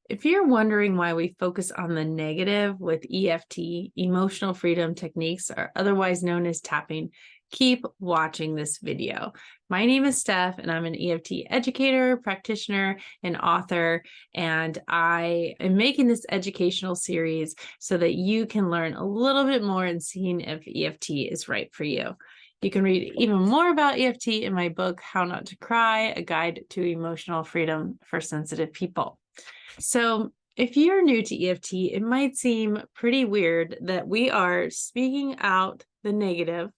If you're wondering why we focus on the negative with EFT, emotional freedom techniques, or otherwise known as tapping, keep watching this video. My name is Steph, and I'm an EFT educator, practitioner, and author, and I am making this educational series so that you can learn a little bit more and seeing if EFT is right for you. You can read even more about EFT in my book, How Not to Cry, A Guide to Emotional Freedom for Sensitive People. So if you're new to EFT, it might seem pretty weird that we are speaking out the negative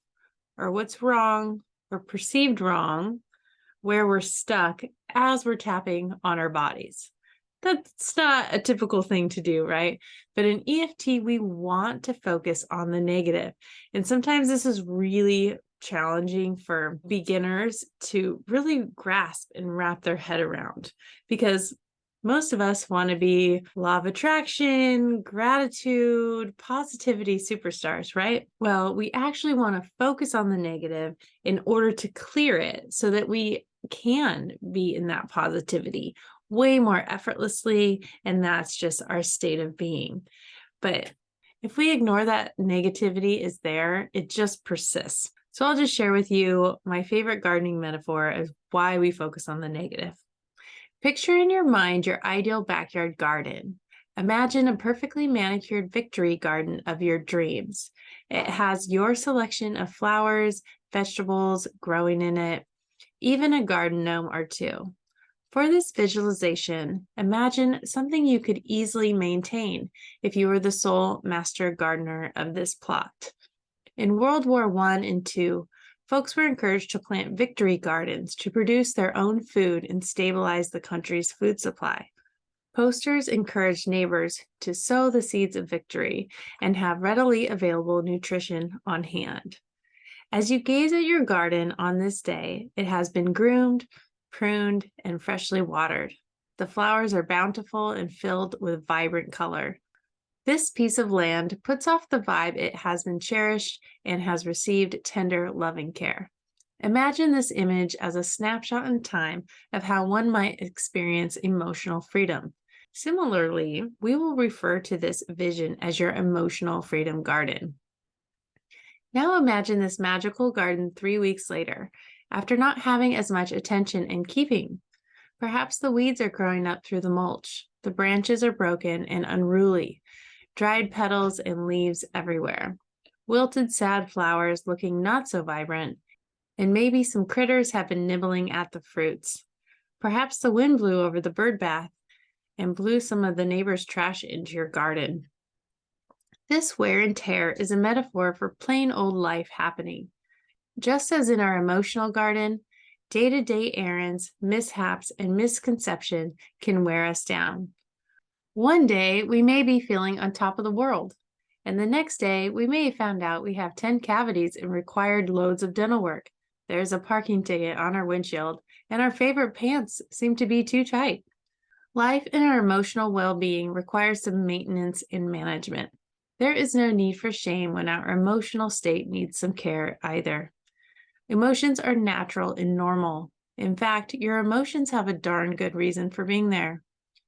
or what's wrong or perceived wrong, where we're stuck as we're tapping on our bodies. That's not a typical thing to do, right? But in EFT, we want to focus on the negative. And sometimes this is really challenging for beginners to really grasp and wrap their head around, because most of us want to be law of attraction, gratitude, positivity superstars, right? Well, we actually want to focus on the negative in order to clear it so that we can be in that positivity way more effortlessly, and that's just our state of being. But if we ignore that negativity is there, it just persists. So I'll just share with you my favorite gardening metaphor of why we focus on the negative. Picture in your mind your ideal backyard garden. Imagine a perfectly manicured victory garden of your dreams. It has your selection of flowers, vegetables growing in it, even a garden gnome or two. For this visualization, imagine something you could easily maintain if you were the sole master gardener of this plot. In World War I and II, folks were encouraged to plant victory gardens to produce their own food and stabilize the country's food supply. Posters encouraged neighbors to sow the seeds of victory and have readily available nutrition on hand. As you gaze at your garden on this day, it has been groomed, pruned, and freshly watered. The flowers are bountiful and filled with vibrant color. This piece of land puts off the vibe it has been cherished and has received tender, loving care. Imagine this image as a snapshot in time of how one might experience emotional freedom. Similarly, we will refer to this vision as your emotional freedom garden. Now imagine this magical garden 3 weeks later, after not having as much attention and keeping. Perhaps the weeds are growing up through the mulch, the branches are broken and unruly, dried petals and leaves everywhere, wilted sad flowers looking not so vibrant, and maybe some critters have been nibbling at the fruits. Perhaps the wind blew over the bird bath and blew some of the neighbor's trash into your garden. This wear and tear is a metaphor for plain old life happening. Just as in our emotional garden, day-to-day errands, mishaps, and misconception can wear us down. One day, we may be feeling on top of the world, and the next day, we may have found out we have 10 cavities and required loads of dental work. There's a parking ticket on our windshield, and our favorite pants seem to be too tight. Life and our emotional well-being requires some maintenance and management. There is no need for shame when our emotional state needs some care either. Emotions are natural and normal. In fact, your emotions have a darn good reason for being there.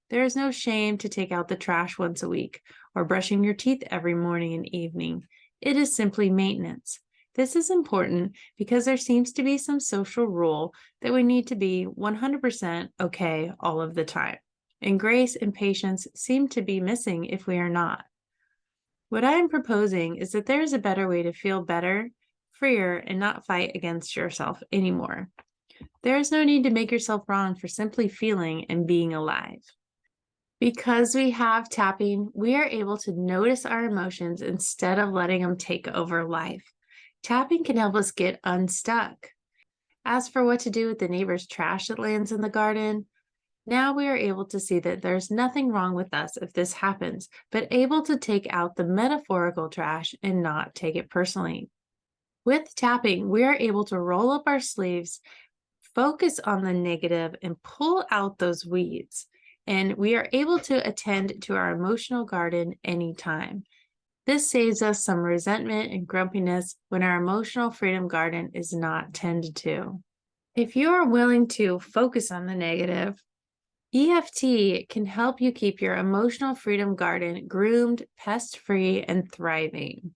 There is no shame to take out the trash once a week or brushing your teeth every morning and evening. It is simply maintenance. This is important because there seems to be some social rule that we need to be 100% okay all of the time. And grace and patience seem to be missing if we are not. What I am proposing is that there is a better way to feel better, freer, and not fight against yourself anymore. There is no need to make yourself wrong for simply feeling and being alive. Because we have tapping, we are able to notice our emotions instead of letting them take over life. Tapping can help us get unstuck. As for what to do with the neighbor's trash that lands in the garden, now we are able to see that there's nothing wrong with us if this happens, but able to take out the metaphorical trash and not take it personally. With tapping, we are able to roll up our sleeves, focus on the negative, and pull out those weeds. And we are able to attend to our emotional garden anytime. This saves us some resentment and grumpiness when our emotional freedom garden is not tended to. If you are willing to focus on the negative, EFT can help you keep your emotional freedom garden groomed, pest-free, and thriving.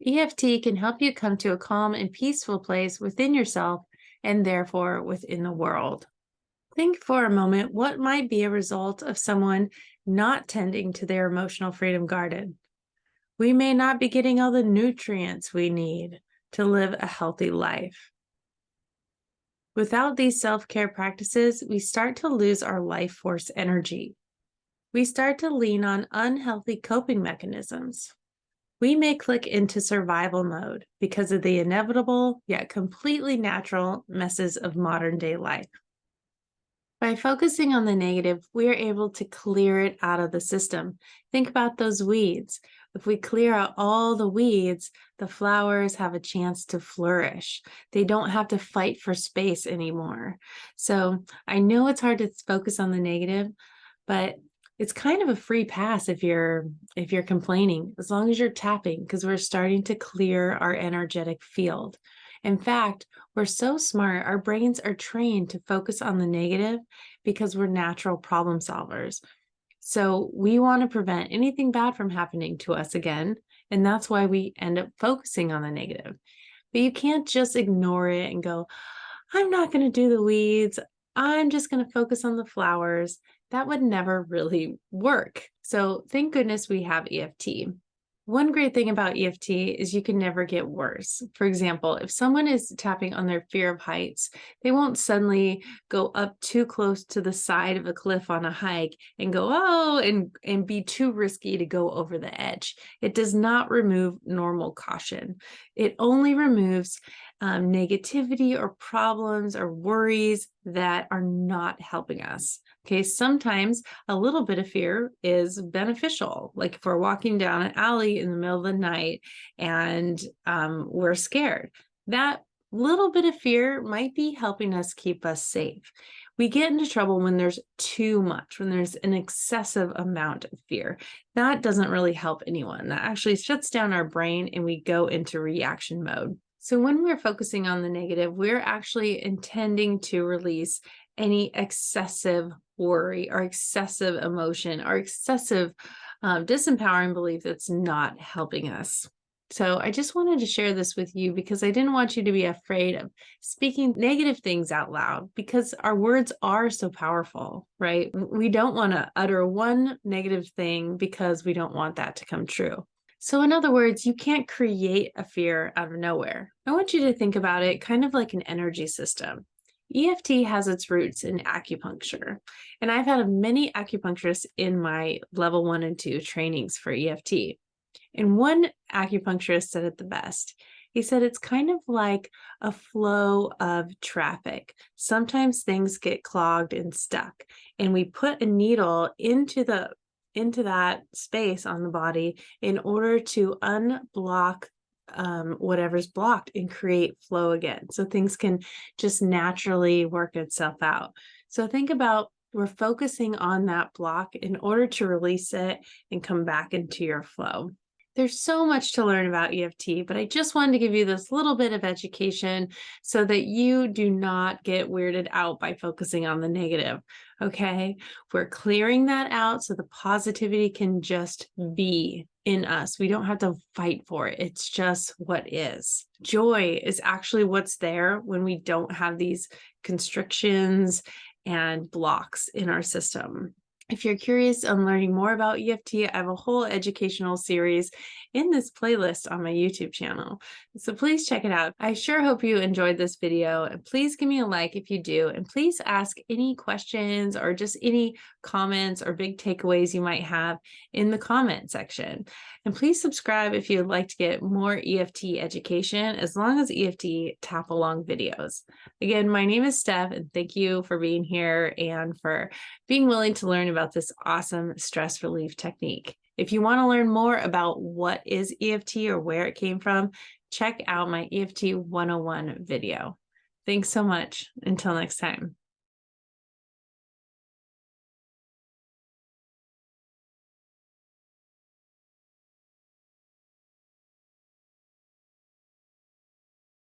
EFT can help you come to a calm and peaceful place within yourself and therefore within the world. Think for a moment what might be a result of someone not tending to their emotional freedom garden. We may not be getting all the nutrients we need to live a healthy life. Without these self-care practices, we start to lose our life force energy. We start to lean on unhealthy coping mechanisms. We may click into survival mode because of the inevitable yet completely natural messes of modern day life. By focusing on the negative, we are able to clear it out of the system. Think about those weeds. If we clear out all the weeds, the flowers have a chance to flourish. They don't have to fight for space anymore. So I know it's hard to focus on the negative, but it's kind of a free pass if you're complaining, as long as you're tapping, because we're starting to clear our energetic field. In fact, we're so smart, our brains are trained to focus on the negative because we're natural problem solvers. So we want to prevent anything bad from happening to us again, and that's why we end up focusing on the negative. But you can't just ignore it and go, I'm not going to do the weeds. I'm just going to focus on the flowers. That would never really work. So thank goodness we have EFT. One great thing about EFT is you can never get worse. For example, if someone is tapping on their fear of heights, they won't suddenly go up too close to the side of a cliff on a hike and go, oh, and be too risky to go over the edge. It does not remove normal caution. It only removes negativity or problems or worries that are not helping us. Okay, sometimes a little bit of fear is beneficial. Like if we're walking down an alley in the middle of the night and we're scared, that little bit of fear might be helping us keep us safe. We get into trouble when there's too much, when there's an excessive amount of fear. That doesn't really help anyone. That actually shuts down our brain and we go into reaction mode. So when we're focusing on the negative, we're actually intending to release any excessive worry or excessive emotion or excessive disempowering belief that's not helping us. So I just wanted to share this with you because I didn't want you to be afraid of speaking negative things out loud because our words are so powerful, right? We don't want to utter one negative thing because we don't want that to come true. So in other words, you can't create a fear out of nowhere. I want you to think about it kind of like an energy system. EFT has its roots in acupuncture, and I've had many acupuncturists in my level 1 and 2 trainings for EFT. And one acupuncturist said it the best. He said it's kind of like a flow of traffic. Sometimes things get clogged and stuck, and we put a needle into that space on the body in order to unblock whatever's blocked and create flow again. So things can just naturally work itself out. So think about we're focusing on that block in order to release it and come back into your flow. There's so much to learn about EFT, but I just wanted to give you this little bit of education so that you do not get weirded out by focusing on the negative, okay? We're clearing that out so the positivity can just be in us. We don't have to fight for it. It's just what is. Joy is actually what's there when we don't have these constrictions and blocks in our system. If you're curious on learning more about EFT, I have a whole educational series in this playlist on my YouTube channel. So please check it out. I sure hope you enjoyed this video, and please give me a like if you do, and please ask any questions or just any comments or big takeaways you might have in the comment section. And please subscribe if you'd like to get more EFT education, as long as EFT tap along videos. Again, my name is Steph, and thank you for being here and for being willing to learn about this awesome stress relief technique. If you want to learn more about what is EFT or where it came from, check out my EFT 101 video. Thanks so much. Until next time.